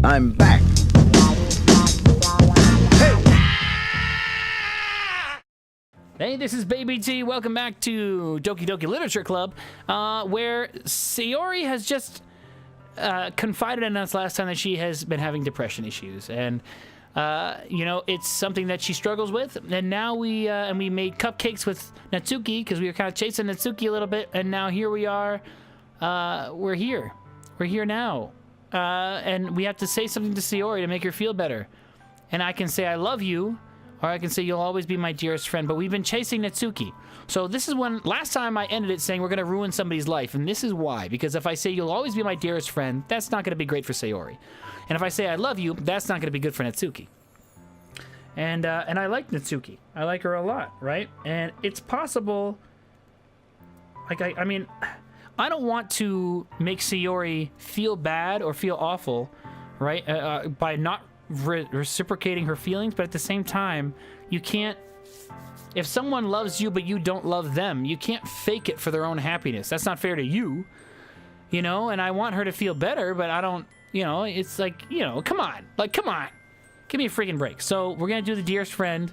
I'm back. Hey, this is BabyTea. Welcome back to Doki Doki Literature Club, where Sayori has just confided in us last time that she has been having depression issues, and you know, it's something that she struggles with. And now we made cupcakes with Natsuki because we were kind of chasing Natsuki a little bit, and now here we are. We're here now, and we have to say something to Sayori to make her feel better. And I can say I love you. Or I can say you'll always be my dearest friend, but we've been chasing Natsuki. So this is when, last time I ended it saying we're going to ruin somebody's life, and this is why. Because if I say you'll always be my dearest friend, that's not going to be great for Sayori. And if I say I love you, that's not going to be good for Natsuki. And I like Natsuki. I like her a lot, right? And it's possible, like, I mean, I don't want to make Sayori feel bad or feel awful, right? By not reciprocating her feelings, but at the same time, you can't, if someone loves you but you don't love them, you can't fake it for their own happiness. That's not fair to you, you know. And I want her to feel better, but I don't, you know, it's like, you know, come on, give me a freaking break. So we're gonna do the dearest friend.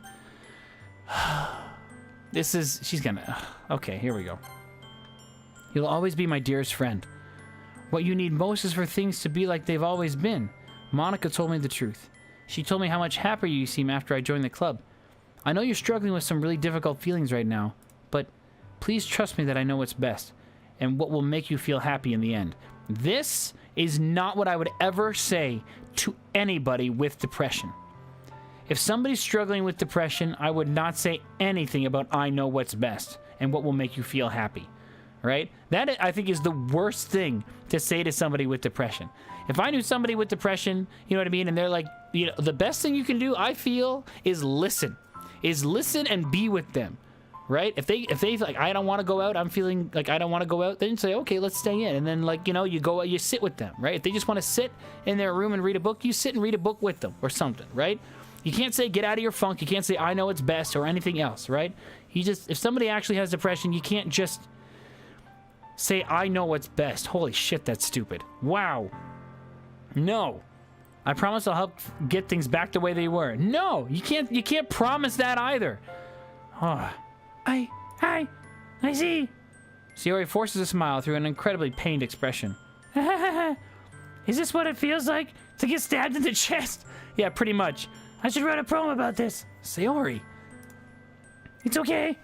She's gonna, okay, here we go. You'll always be my dearest friend. What you need most is for things to be like they've always been. Monica told me the truth. She told me how much happier you seem after I joined the club. I know you're struggling with some really difficult feelings right now, but please trust me that I know what's best and what will make you feel happy in the end. This is not what I would ever say to anybody with depression. If somebody's struggling with depression, I would not say anything about I know what's best and what will make you feel happy. Right? That, I think, is the worst thing to say to somebody with depression. If I knew somebody with depression, you know what I mean, and they're like, you know, the best thing you can do, I feel, is listen. Is listen and be with them. Right? If they like, I don't want to go out, I'm feeling like I don't want to go out, then say, okay, let's stay in. And then, like, you know, you go, you sit with them, right? If they just want to sit in their room and read a book, you sit and read a book with them or something, right? You can't say get out of your funk. You can't say I know it's best or anything else, right? You just, if somebody actually has depression, you can't just say, I know what's best. Holy shit, that's stupid. Wow. No. I promise I'll help get things back the way they were. No, you can't promise that either. Oh. I see. Sayori forces a smile through an incredibly pained expression. Is this what it feels like to get stabbed in the chest? Yeah, pretty much. I should write a poem about this. Sayori. It's okay.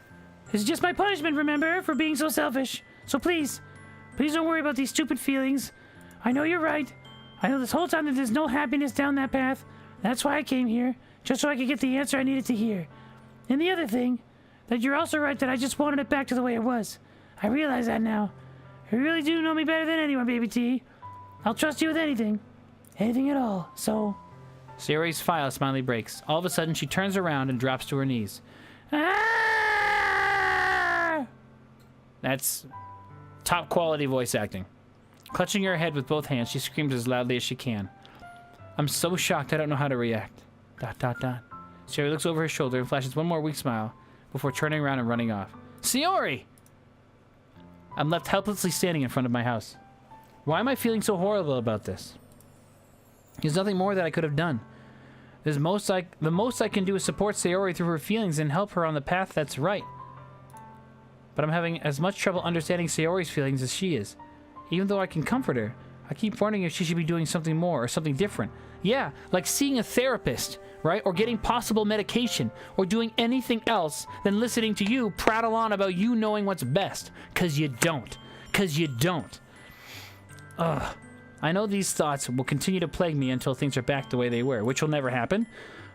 It's just my punishment, remember, for being so selfish. So please don't worry about these stupid feelings. I know you're right. I know this whole time that there's no happiness down that path. That's why I came here, just so I could get the answer I needed to hear. And the other thing, that you're also right that I just wanted it back to the way it was. I realize that now. You really do know me better than anyone, BabyTea. I'll trust you with anything. Anything at all, so... Sayori's smiley breaks. All of a sudden, she turns around and drops to her knees. Ah! That's... top quality voice acting. Clutching her head with both hands, she screams as loudly as she can. I'm so shocked I don't know how to react. ... Sayori looks over her shoulder and flashes one more weak smile before turning around and running off. Sayori! I'm left helplessly standing in front of my house. Why am I feeling so horrible about this? There's nothing more that I could have done. The most I can do is support Sayori through her feelings and help her on the path that's right. But I'm having as much trouble understanding Sayori's feelings as she is. Even though I can comfort her, I keep wondering if she should be doing something more or something different. Yeah, like seeing a therapist, right? Or getting possible medication, or doing anything else than listening to you prattle on about you knowing what's best. 'Cause you don't. 'Cause you don't. Ugh. I know these thoughts will continue to plague me until things are back the way they were, which will never happen.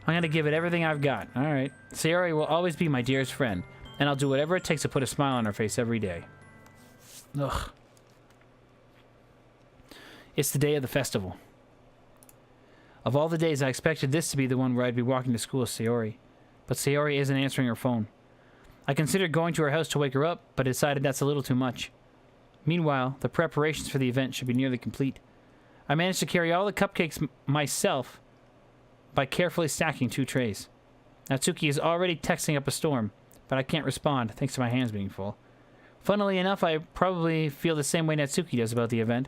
I'm gonna give it everything I've got. Alright. Sayori will always be my dearest friend, and I'll do whatever it takes to put a smile on her face every day. Ugh. It's the day of the festival. Of all the days, I expected this to be the one where I'd be walking to school with Sayori. But Sayori isn't answering her phone. I considered going to her house to wake her up, but decided that's a little too much. Meanwhile, the preparations for the event should be nearly complete. I managed to carry all the cupcakes myself by carefully stacking 2 trays. Natsuki is already texting up a storm, but I can't respond thanks to my hands being full. Funnily enough, I probably feel the same way Natsuki does about the event.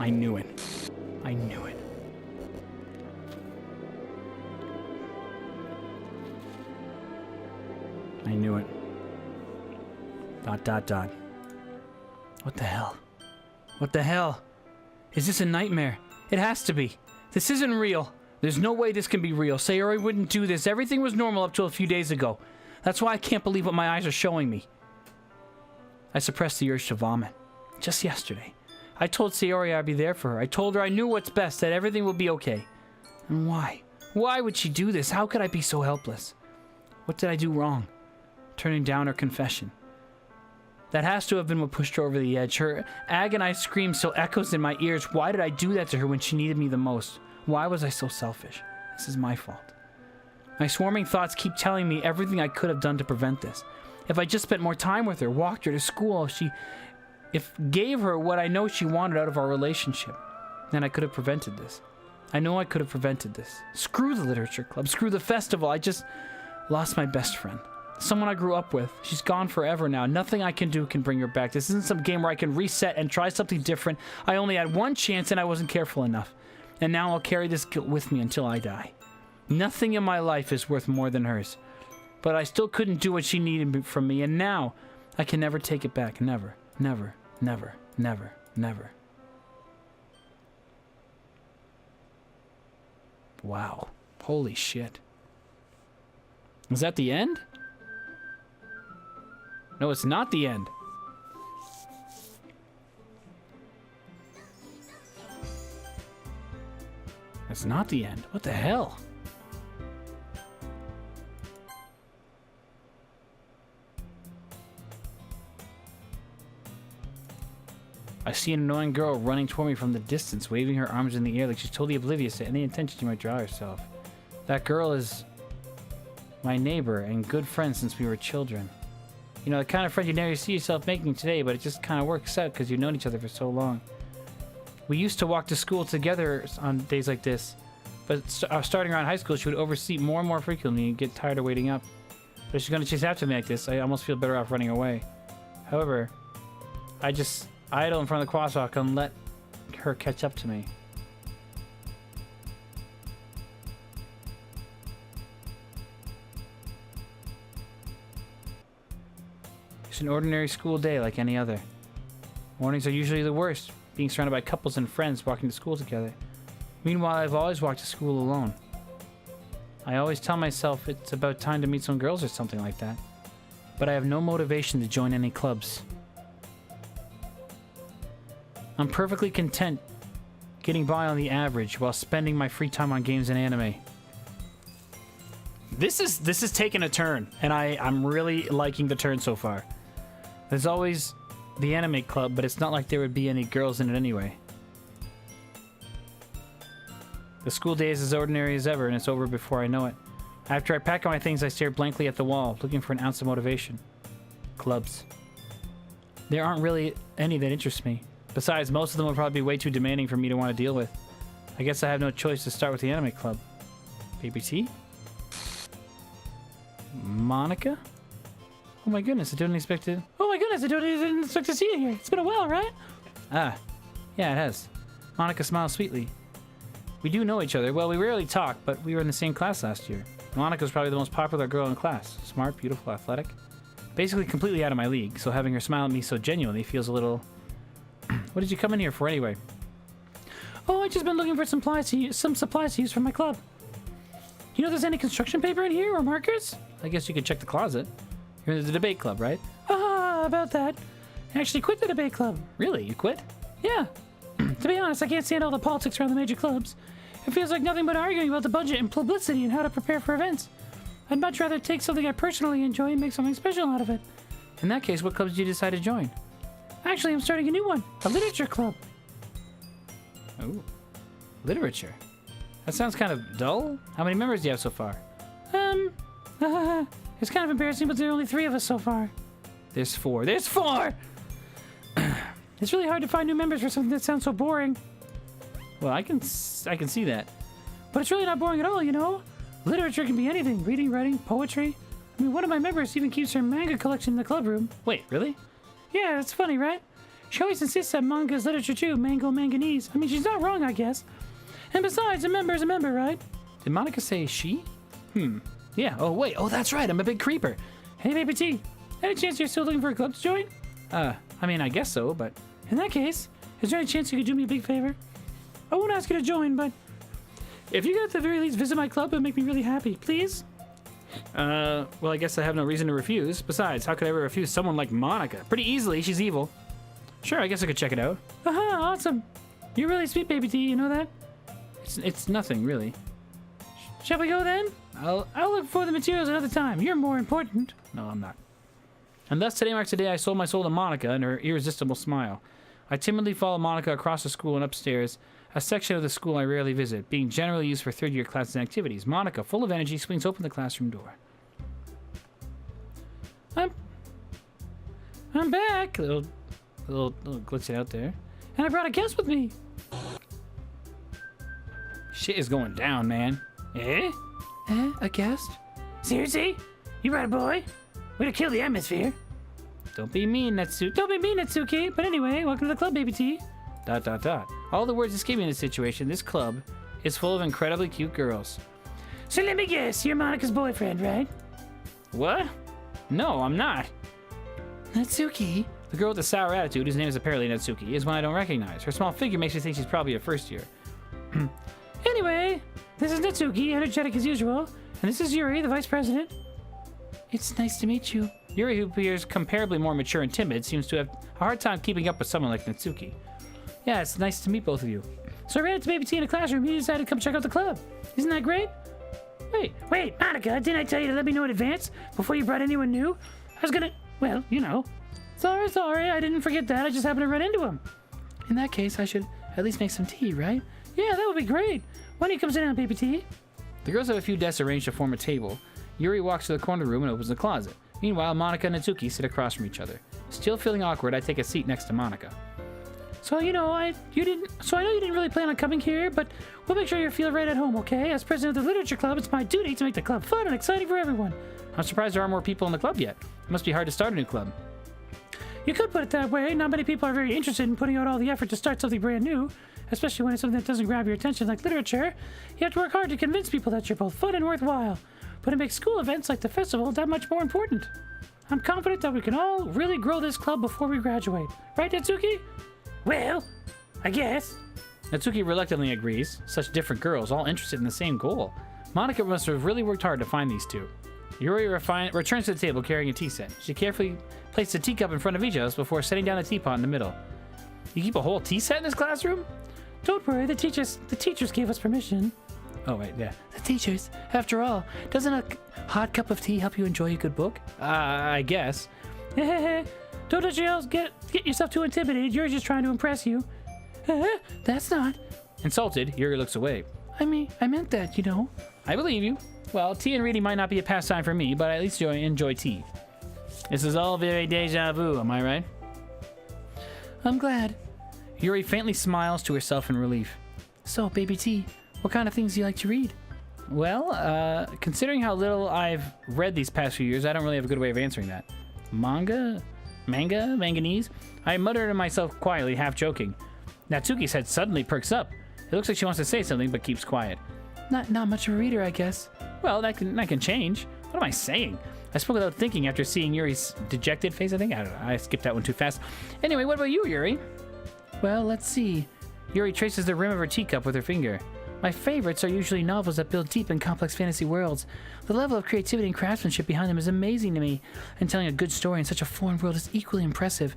I knew it. I knew it. I knew it. ... What the hell? What the hell? Is this a nightmare? It has to be. This isn't real. There's no way this can be real. Sayori wouldn't do this. Everything was normal up till a few days ago. That's why I can't believe what my eyes are showing me. I suppressed the urge to vomit. Just yesterday, I told Sayori I'd be there for her. I told her I knew what's best, that everything would be okay. And why? Why would she do this? How could I be so helpless? What did I do wrong? Turning down her confession. That has to have been what pushed her over the edge. Her agonized scream still echoes in my ears. Why did I do that to her when she needed me the most? Why was I so selfish? This is my fault. My swarming thoughts keep telling me everything I could have done to prevent this. If I just spent more time with her, walked her to school, if gave her what I know she wanted out of our relationship, then I could have prevented this. I know I could have prevented this. Screw the literature club. Screw the festival. I just lost my best friend. Someone I grew up with. She's gone forever now. Nothing I can do can bring her back. This isn't some game where I can reset and try something different. I only had one chance and I wasn't careful enough. And now I'll carry this guilt with me until I die. Nothing in my life is worth more than hers. But I still couldn't do what she needed from me, and now I can never take it back. Never, never, never, never, never. Wow. Holy shit. Is that the end? No, it's not the end. That's not the end. What the hell? I see an annoying girl running toward me from the distance, waving her arms in the air like she's totally oblivious to any intention she might draw herself. That girl is my neighbor and good friend since we were children. You know, the kind of friend you never see yourself making today, but it just kind of works out because you've known each other for so long. We used to walk to school together on days like this, but starting around high school, she would oversee more and more frequently and get tired of waiting up. But if she's going to chase after me like this, I almost feel better off running away. However, I just idle in front of the crosswalk and let her catch up to me. It's an ordinary school day like any other. Mornings are usually the worst, being surrounded by couples and friends walking to school together. Meanwhile, I've always walked to school alone. I always tell myself it's about time to meet some girls or something like that. But I have no motivation to join any clubs. I'm perfectly content getting by on the average while spending my free time on games and anime. This is taking a turn, and I'm really liking the turn so far. There's always the anime club, but it's not like there would be any girls in it anyway. The school day is as ordinary as ever, and it's over before I know it. After I pack up my things, I stare blankly at the wall, looking for an ounce of motivation. Clubs. There aren't really any that interest me. Besides, most of them will probably be way too demanding for me to want to deal with. I guess I have no choice to start with the anime club. BabyTea? Monica? Oh my goodness, I didn't expect to... Oh my goodness, I didn't expect to see you here. It's been a while, right? Ah, yeah, it has. Monica smiles sweetly. We do know each other. Well, we rarely talk, but we were in the same class last year. Monica's probably the most popular girl in class. Smart, beautiful, athletic. Basically completely out of my league, so having her smile at me so genuinely feels a little... What did you come in here for anyway? Oh, I just been looking for some supplies to use for my club. You know if there's any construction paper in here or markers? I guess you could check the closet. You're in the debate club, right? Ah, about that. I actually quit the debate club. Really? You quit? Yeah. To be honest, I can't stand all the politics around the major clubs. It feels like nothing but arguing about the budget and publicity and how to prepare for events. I'd much rather take something I personally enjoy and make something special out of it. In that case, what clubs did you decide to join? Actually, I'm starting a new one. A literature club. Oh. Literature? That sounds kind of dull. How many members do you have so far? It's kind of embarrassing, but there are only 3 of us so far. There's 4. There's 4! It's really hard to find new members for something that sounds so boring. Well, I can see that. But it's really not boring at all, you know? Literature can be anything. Reading, writing, poetry. I mean, one of my members even keeps her manga collection in the club room. Wait, really? Yeah, it's funny, right? She always insists that manga is literature too, manganese. I mean, she's not wrong, I guess. And besides, a member is a member, right? Did Monica say she? Yeah, oh wait, oh that's right, I'm a big creeper. Hey, BabyTea, any chance you're still looking for a club to join? I mean, I guess so, but... In that case, is there any chance you could do me a big favor? I won't ask you to join, but... If you could at the very least visit my club, it would make me really happy, please? Well, I guess I have no reason to refuse. Besides, how could I ever refuse someone like Monica? Pretty easily, she's evil. Sure, I guess I could check it out. Aha, awesome. You're really sweet, BabyTea, you know that? It's nothing, really. Shall we go then? I'll look for the materials another time. You're more important. No, I'm not. And thus today marks the day I sold my soul to Monica and her irresistible smile. I timidly follow Monica across the school and upstairs, a section of the school I rarely visit, being generally used for third-year classes and activities. Monica, full of energy, swings open the classroom door. I'm back. A little glitching out there. And I brought a guest with me. Shit is going down, man. Eh? A guest? Seriously? You brought a boy? Way to kill the atmosphere. Don't be mean, Natsuki. But anyway, welcome to the club, BabyTea. ... All the words escape me in this situation. This club is full of incredibly cute girls. So let me guess, you're Monica's boyfriend, right? What? No, I'm not. Natsuki? The girl with the sour attitude, whose name is apparently Natsuki, is one I don't recognize. Her small figure makes me think she's probably a first year. Anyway, this is Natsuki, energetic as usual. And this is Yuri, the vice president. It's nice to meet you. Yuri, who appears comparably more mature and timid, seems to have a hard time keeping up with someone like Natsuki. Yeah, it's nice to meet both of you. So I ran into BabyTea in a classroom. You decided to come check out the club. Isn't that great? Wait, Monica, didn't I tell you to let me know in advance before you brought anyone new? I was gonna, well, you know. Sorry, I didn't forget that. I just happened to run into him. In that case, I should at least make some tea, right? Yeah, that would be great. Why don't you come sit down, BabyTea? The girls have a few desks arranged to form a table. Yuri walks to the corner room and opens the closet. Meanwhile, Monica and Natsuki sit across from each other. Still feeling awkward, I take a seat next to Monica. So, I know you didn't really plan on coming here, but we'll make sure you feel right at home, okay? As president of the Literature Club, it's my duty to make the club fun and exciting for everyone. I'm surprised there aren't more people in the club yet. It must be hard to start a new club. You could put it that way. Not many people are very interested in putting out all the effort to start something brand new, especially when it's something that doesn't grab your attention like literature. You have to work hard to convince people that you're both fun and worthwhile. But it makes school events like the festival that much more important. I'm confident that we can all really grow this club before we graduate. Right, Natsuki? Well, I guess. Natsuki reluctantly agrees. Such different girls, all interested in the same goal. Monica must have really worked hard to find these two. Yuri returns to the table carrying a tea set. She carefully placed a teacup in front of each of us before setting down the teapot in the middle. You keep a whole tea set in this classroom? Don't worry, the teachers gave us permission. Oh, wait, yeah. The teachers. After all, doesn't a hot cup of tea help you enjoy a good book? I guess. Don't let you get yourself too intimidated. Yuri's just trying to impress you. That's not. Insulted, Yuri looks away. I meant that, you know. I believe you. Well, tea and reading might not be a pastime for me, but I at least enjoy tea. This is all very deja vu, am I right? I'm glad. Yuri faintly smiles to herself in relief. So, BabyTea, what kind of things do you like to read? Well, considering how little I've read these past few years, I don't really have a good way of answering that. Manganese? I muttered to myself quietly, half joking. Natsuki's head suddenly perks up. It looks like she wants to say something, but keeps quiet. Not much of a reader, I guess. Well, that can change. What am I saying? I spoke without thinking after seeing Yuri's dejected face, I think. I don't know. I skipped that one too fast. Anyway, what about you, Yuri? Well, let's see. Yuri traces the rim of her teacup with her finger. My favorites are usually novels that build deep and complex fantasy worlds. The level of creativity and craftsmanship behind them is amazing to me, and telling a good story in such a foreign world is equally impressive.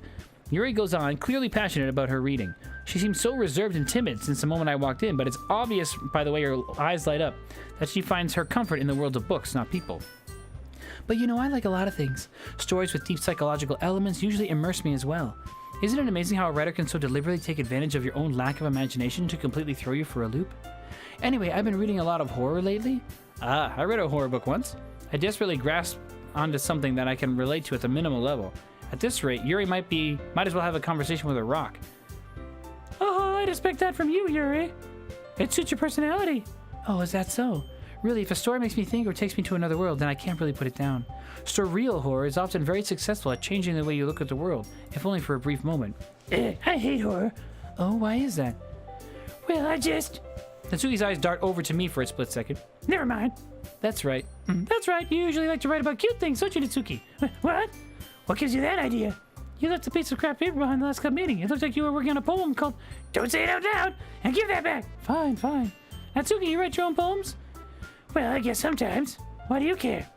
Yuri goes on, clearly passionate about her reading. She seems so reserved and timid since the moment I walked in, but it's obvious by the way her eyes light up that she finds her comfort in the world of books, not people. But you know, I like a lot of things. Stories with deep psychological elements usually immerse me as well. Isn't it amazing how a writer can so deliberately take advantage of your own lack of imagination to completely throw you for a loop? Anyway, I've been reading a lot of horror lately. I read a horror book once. I desperately grasped onto something that I can relate to at the minimal level. At this rate, Yuri might as well have a conversation with a rock. Oh, I'd expect that from you, Yuri. It suits your personality. Oh, is that so? Really, if a story makes me think or takes me to another world, then I can't really put it down. Surreal horror is often very successful at changing the way you look at the world, if only for a brief moment. I hate horror. Oh, why is that? Well, I just... Natsuki's eyes dart over to me for a split second. Never mind. That's right. That's right. You usually like to write about cute things, don't you, Natsuki? What? What gives you that idea? You left a piece of crap paper behind the last club meeting. It looked like you were working on a poem called Don't Say It Out Loud and Give That Back. Fine, fine. Natsuki, you write your own poems? Well, I guess sometimes. Why do you care?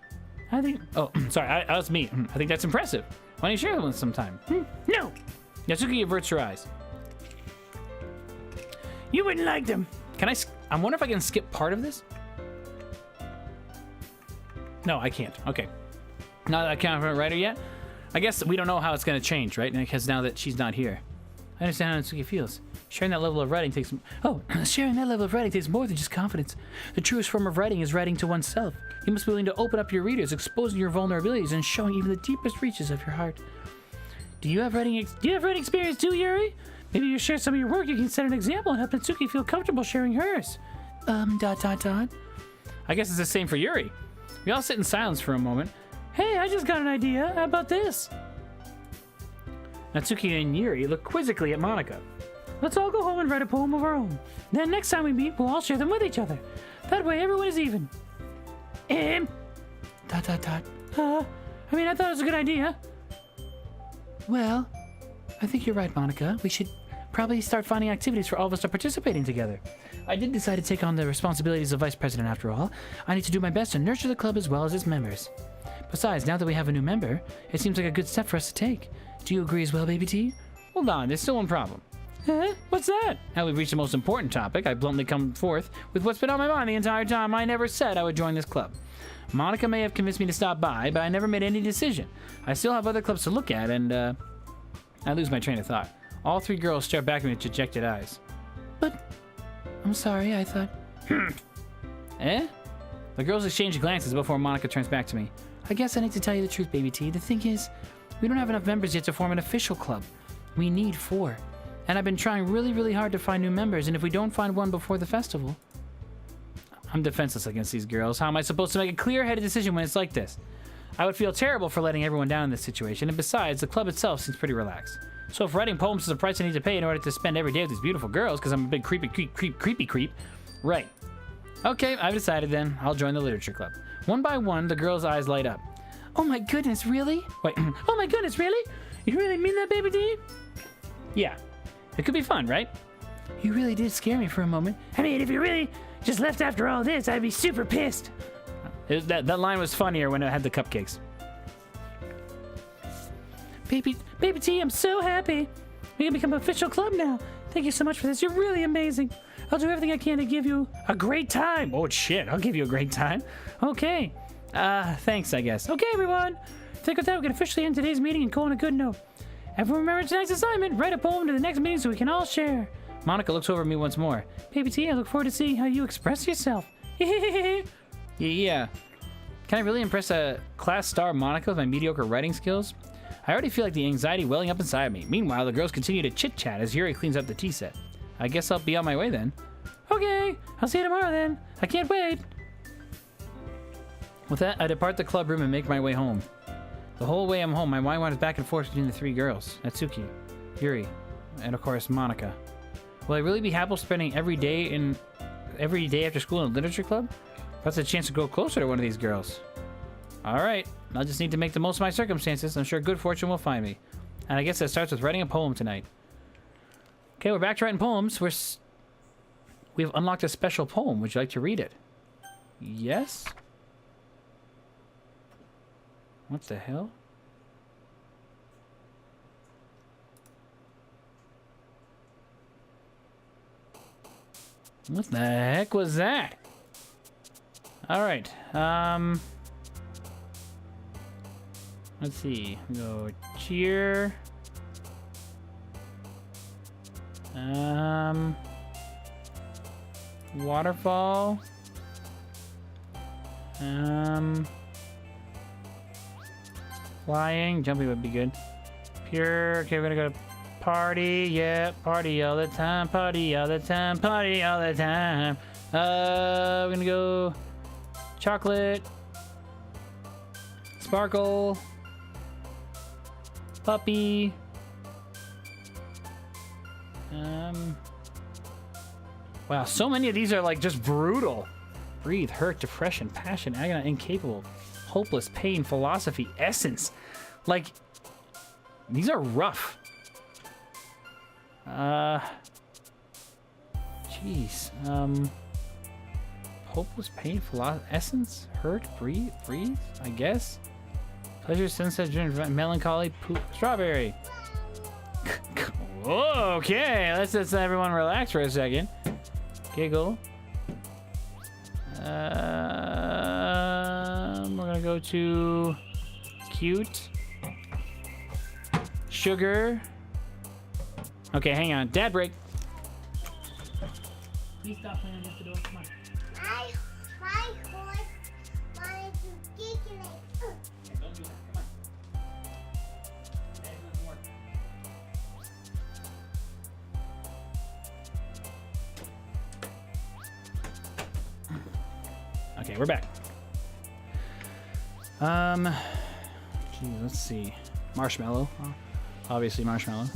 I think... Oh, sorry, that was me. I think that's impressive. Why don't you share them sometime? No. Natsuki averts her eyes. You wouldn't like them. Can I wonder if I can skip part of this? No, I can't. Okay. Not that I can't have a writer yet. I guess we don't know how it's going to change, right? Because now that she's not here. I understand how Natsuki feels. Sharing that level of writing takes... Oh, sharing that level of writing takes more than just confidence. The truest form of writing is writing to oneself. You must be willing to open up your readers, exposing your vulnerabilities, and showing even the deepest reaches of your heart. Do you have writing experience too, Yuri? Maybe you share some of your work. You can set an example and help Natsuki feel comfortable sharing hers. I guess it's the same for Yuri. We all sit in silence for a moment. Hey, I just got an idea. How about this? Natsuki and Yuri look quizzically at Monica. Let's all go home and write a poem of our own. Then next time we meet, we'll all share them with each other. That way everyone is even. I mean, I thought it was a good idea. Well, I think you're right, Monica. We should probably start finding activities for all of us to participate in together. I did decide to take on the responsibilities of vice president after all. I need to do my best to nurture the club as well as its members. Besides, now that we have a new member, it seems like a good step for us to take. Do you agree as well, BabyTea? Hold on, there's still one problem. What's that? Now we've reached the most important topic. I bluntly come forth with what's been on my mind the entire time. I never said I would join this club. Monica may have convinced me to stop by, but I never made any decision. I still have other clubs to look at, and I lose my train of thought. All three girls stare back at me with dejected eyes. But, I'm sorry, I thought... Eh? The girls exchange glances before Monica turns back to me. I guess I need to tell you the truth, BabyTea. The thing is, we don't have enough members yet to form an official club. We need 4. And I've been trying really, really hard to find new members, and if we don't find one before the festival... I'm defenseless against these girls. How am I supposed to make a clear-headed decision when it's like this? I would feel terrible for letting everyone down in this situation, and besides, the club itself seems pretty relaxed. So if writing poems is a price I need to pay in order to spend every day with these beautiful girls, because I'm a big creepy creep, right. Okay, I've decided then. I'll join the literature club. One by one, the girls' eyes light up. Oh my goodness, really? Wait, oh my goodness, really? You really mean that, BabyTea? Yeah. It could be fun, right? You really did scare me for a moment. I mean, if you really just left after all this, I'd be super pissed. That line was funnier when it had the cupcakes. BabyTea, I'm so happy. We can become an official club now. Thank you so much for this. You're really amazing. I'll do everything I can to give you a great time. Oh, shit. I'll give you a great time. Okay. Thanks, I guess. Okay, everyone. I think with that, we can officially end today's meeting and go on a good note. Everyone remember tonight's assignment. Write a poem to the next meeting so we can all share. Monica looks over at me once more. BabyTea, I look forward to seeing how you express yourself. Yeah. Can I really impress a class star Monica with my mediocre writing skills? I already feel like the anxiety welling up inside me. Meanwhile, the girls continue to chit-chat as Yuri cleans up the tea set. I guess I'll be on my way then. Okay, I'll see you tomorrow then. I can't wait. With that, I depart the club room and make my way home. The whole way I'm home, my mind wanders back and forth between the 3 girls. Natsuki, Yuri, and of course, Monica. Will I really be happy spending every day after school in a literature club? That's a chance to go closer to one of these girls. Alright, I'll just need to make the most of my circumstances. I'm sure good fortune will find me. And I guess that starts with writing a poem tonight. Okay, we're back to writing poems. We've unlocked a special poem. Would you like to read it? Yes? What the hell? What the heck was that? Alright, let's see. Go cheer. Waterfall. Flying, jumping would be good. Pure. Okay, we're gonna go to party. Yeah, party all the time. Party all the time. Party all the time. We're gonna go chocolate, sparkle, puppy. Wow, so many of these are like just brutal. Breathe, hurt, depression, passion, agony, incapable, hopeless, pain, philosophy, essence. Like, these are rough. Jeez. Hopeless, pain, philosophy, essence, hurt, breathe, I guess. Pleasure, sunset, melancholy, poop, strawberry. Okay, let's just everyone relax for a second. Giggle. We're gonna go to cute. Sugar. Okay, hang on. Dad break. Please stop playing against the door. Come on. My horse wanted to kick it. Yeah, don't do that. Come on. Dad doesn't work. Okay, we're back. Geez, let's see. Marshmallow. Obviously marshmallow.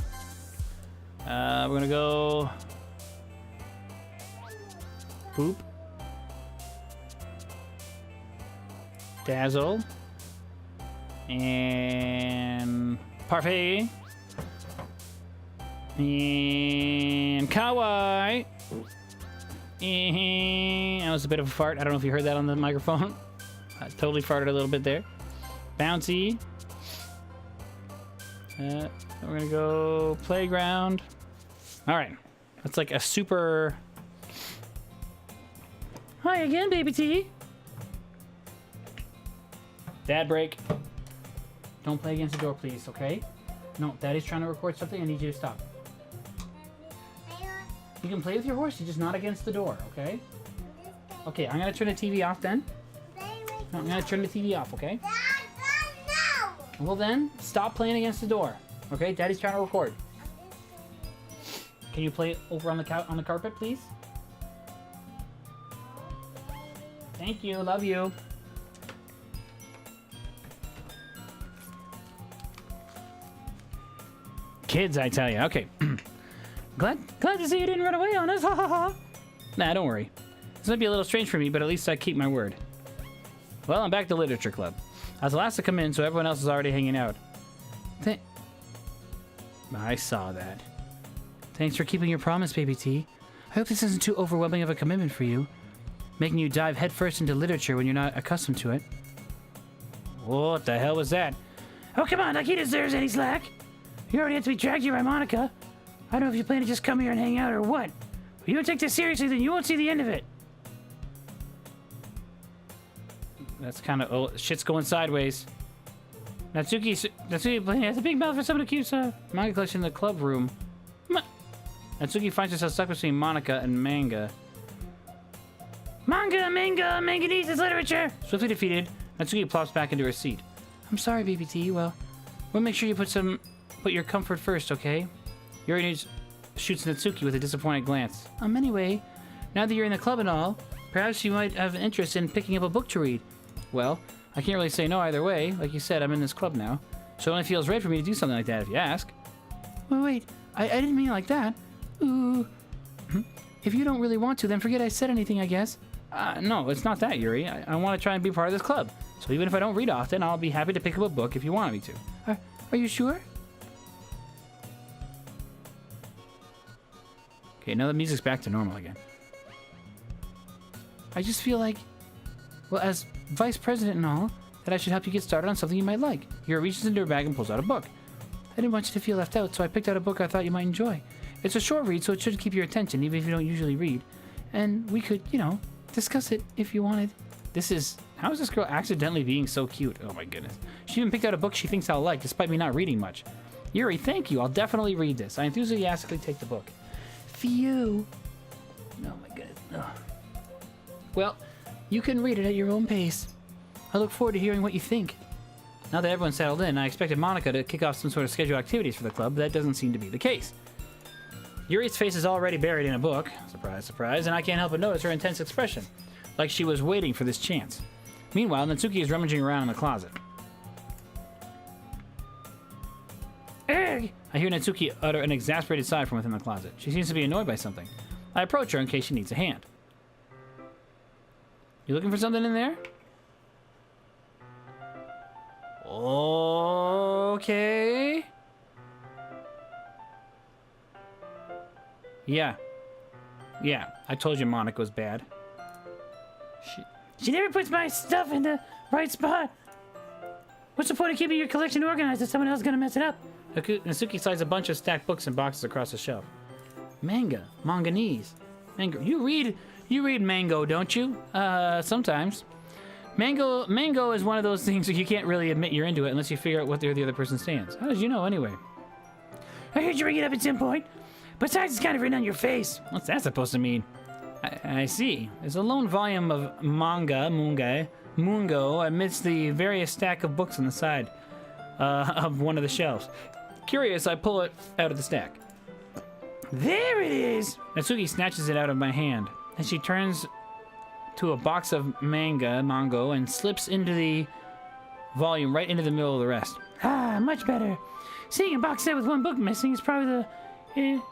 We're gonna go poop. Dazzle. And parfait. And kawaii. And that was a bit of a fart. I don't know if you heard that on the microphone. I totally farted a little bit there. Bouncy. We're gonna go playground. All right, that's like a super. Hi again, BabyTea. Dad break. Don't play against the door, please. Okay? No, Daddy's trying to record something. I need you to stop. You can play with your horse, you're just not against the door. Okay? Okay, I'm gonna turn the TV off then. No, I'm gonna turn the TV off. Okay? Well then, stop playing against the door. Okay, Daddy's trying to record. Can you play over on the couch on the carpet, please? Thank you, love you. Kids, I tell you. Okay. glad to see you didn't run away on us. Ha ha ha. Nah, don't worry. This might be a little strange for me, but at least I keep my word. Well, I'm back to Literature Club. I was the last to come in, so everyone else is already hanging out. I saw that. Thanks for keeping your promise, BabyTea. I hope this isn't too overwhelming of a commitment for you, making you dive headfirst into literature when you're not accustomed to it. What the hell was that? Oh, come on, like he deserves any slack. You already have to be dragged here by Monica. I don't know if you plan to just come here and hang out or what. If you don't take this seriously, then you won't see the end of it. That's kind of... Oh, shit's going sideways. Natsuki has a big mouth for someone to keep manga collection in the club room. Natsuki finds herself stuck between Monica and manga. Manga needs its literature. Swiftly defeated, Natsuki plops back into her seat. I'm sorry, BabyTea. Well, we'll make sure you put your comfort first, okay? Yuri shoots Natsuki with a disappointed glance. Anyway, now that you're in the club and all, perhaps you might have an interest in picking up a book to read. Well, I can't really say no either way. Like you said, I'm in this club now. So it only feels right for me to do something like that if you ask. Well, wait. I didn't mean it like that. Ooh. If you don't really want to, then forget I said anything, I guess. No, it's not that, Yuri. I want to try and be part of this club. So even if I don't read often, I'll be happy to pick up a book if you want me to. Are you sure? Okay, now the music's back to normal again. I just feel like, well, as vice president and all, that I should help you get started on something you might like. Yuri reaches into her bag and pulls out a book. I didn't want you to feel left out, so I picked out a book I thought you might enjoy. It's a short read, so it should keep your attention, even if you don't usually read. And we could, discuss it if you wanted. How is this girl accidentally being so cute? Oh my goodness. She even picked out a book she thinks I'll like, despite me not reading much. Yuri, thank you. I'll definitely read this. I enthusiastically take the book. Phew. Oh my goodness. Ugh. Well, you can read it at your own pace. I look forward to hearing what you think. Now that everyone's settled in, I expected Monica to kick off some sort of scheduled activities for the club, but that doesn't seem to be the case. Yuri's face is already buried in a book. Surprise, surprise. And I can't help but notice her intense expression, like she was waiting for this chance. Meanwhile, Natsuki is rummaging around in the closet. Ugh! I hear Natsuki utter an exasperated sigh from within the closet. She seems to be annoyed by something. I approach her in case she needs a hand. You looking for something in there? Okay. Yeah. Yeah, I told you Monica was bad. She never puts my stuff in the right spot. What's the point of keeping your collection organized if someone else is gonna mess it up? Natsuki slides a bunch of stacked books and boxes across the shelf. Manga. Manganese. Mango. You read Mango, don't you? Sometimes. Mango is one of those things where you can't really admit you're into it unless you figure out what the other person stands. How did you know, anyway? I heard you bring it up at some point. Besides, it's kind of written on your face. What's that supposed to mean? I see. There's a lone volume of Mungo, amidst the various stack of books on the side of one of the shelves. Curious, I pull it out of the stack. There it is! Natsuki snatches it out of my hand, and she turns to a box of mango, and slips into the volume right into the middle of the rest. Ah, much better. Seeing a box set with one book missing is probably the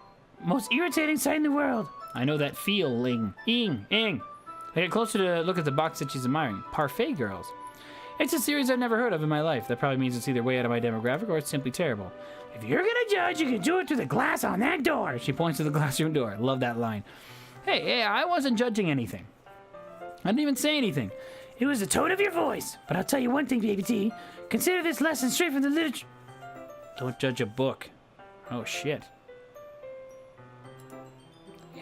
most irritating sight in the world. I know that feeling. Ing. I get closer to look at the box that she's admiring. Parfait Girls. It's a series I've never heard of in my life. That probably means it's either way out of my demographic or it's simply terrible. If you're gonna judge, you can do it through the glass on that door. She points to the glassroom door. Love that line. Hey, I wasn't judging anything. I didn't even say anything. It was the tone of your voice. But I'll tell you one thing, BabyTea. Consider this lesson straight from the literature. Don't judge a book. Oh, shit.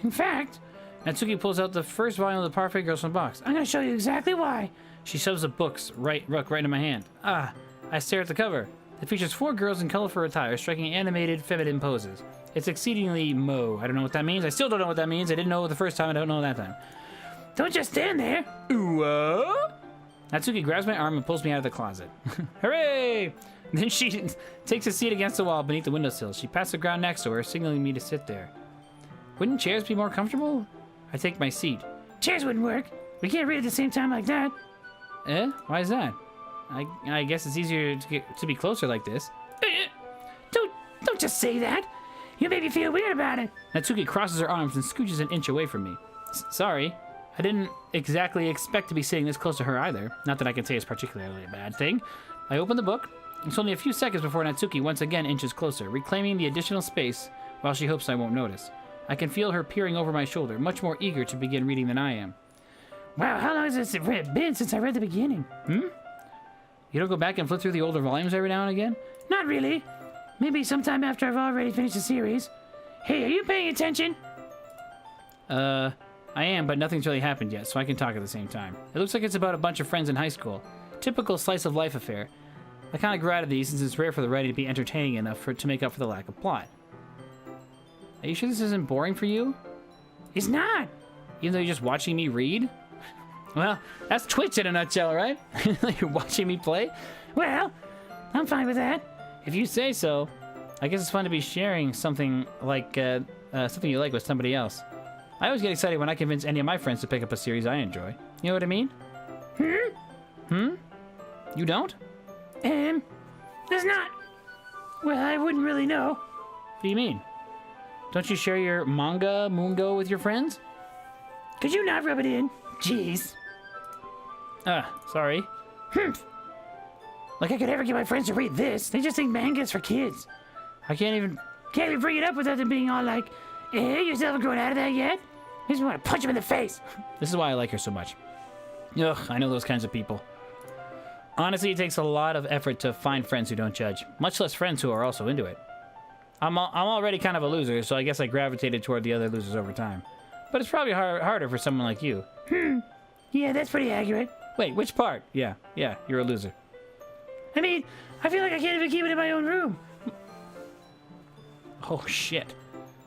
In fact, Natsuki pulls out the first volume of the Parfait Girls from the box. I'm gonna show you exactly why. She shoves the books right into my hand. Ah, I stare at the cover. It features 4 girls in colorful attire striking animated feminine poses. It's exceedingly mo. I don't know what that means. I still don't know what that means. I didn't know it the first time. I don't know that time. Don't just stand there. Natsuki grabs my arm and pulls me out of the closet. Hooray! Then she takes a seat against the wall beneath the windowsill. She pats the ground next to her, signaling me to sit there. Wouldn't chairs be more comfortable? I take my seat. Chairs wouldn't work. We can't read at the same time like that. Why is that? I guess it's easier to be closer like this. Don't just say that. You made me feel weird about it. Natsuki crosses her arms and scooches an inch away from me. Sorry. I didn't exactly expect to be sitting this close to her either. Not that I can say it's particularly a bad thing. I open the book. It's only a few seconds before Natsuki once again inches closer, reclaiming the additional space while she hopes I won't notice. I can feel her peering over my shoulder, much more eager to begin reading than I am. Wow, how long has this been since I read the beginning? You don't go back and flip through the older volumes every now and again? Not really. Maybe sometime after I've already finished the series. Hey, are you paying attention? I am, but nothing's really happened yet, so I can talk at the same time. It looks like it's about a bunch of friends in high school. Typical slice-of-life affair. I kind of grew out of these since it's rare for the writing to be entertaining enough to make up for the lack of plot. Are you sure this isn't boring for you? It's not. Even though you're just watching me read? Well, that's Twitch in a nutshell, right? You're watching me play? Well, I'm fine with that. If you say so. I guess it's fun to be sharing something like something you like with somebody else. I always get excited when I convince any of my friends to pick up a series I enjoy. You know what I mean? You don't? There's not. Well, I wouldn't really know. What do you mean? Don't you share your mungo with your friends? Could you not rub it in? Jeez. Sorry. Like I could ever get my friends to read this. They just think manga's for kids. I can't even bring it up without them being all like, you still haven't grown out of that yet? I just want to punch him in the face. This is why I like her so much. Ugh, I know those kinds of people. Honestly, it takes a lot of effort to find friends who don't judge, much less friends who are also into it. I'm already kind of a loser, so I guess I gravitated toward the other losers over time. But it's probably harder for someone like you. Yeah, that's pretty accurate. Wait, which part? Yeah, you're a loser. I mean, I feel like I can't even keep it in my own room. Oh, shit.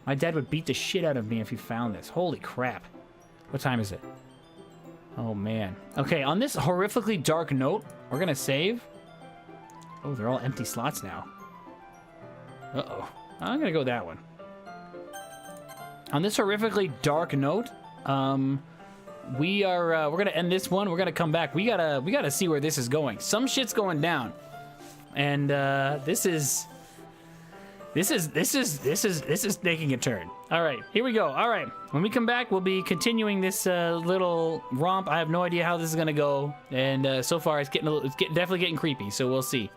My dad would beat the shit out of me if he found this. Holy crap. What time is it? Oh, man. Okay, on this horrifically dark note, we're gonna save. Oh, they're all empty slots now. Uh-oh. I'm gonna go that one. On this horrifically dark note, we're gonna end this one. We're gonna come back. We gotta see where this is going. Some shit's going down, and this is taking a turn. All right, here we go. All right, when we come back, we'll be continuing this little romp. I have no idea how this is gonna go, and so far it's definitely getting creepy. So we'll see.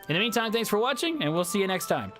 In the meantime, thanks for watching, and we'll see you next time.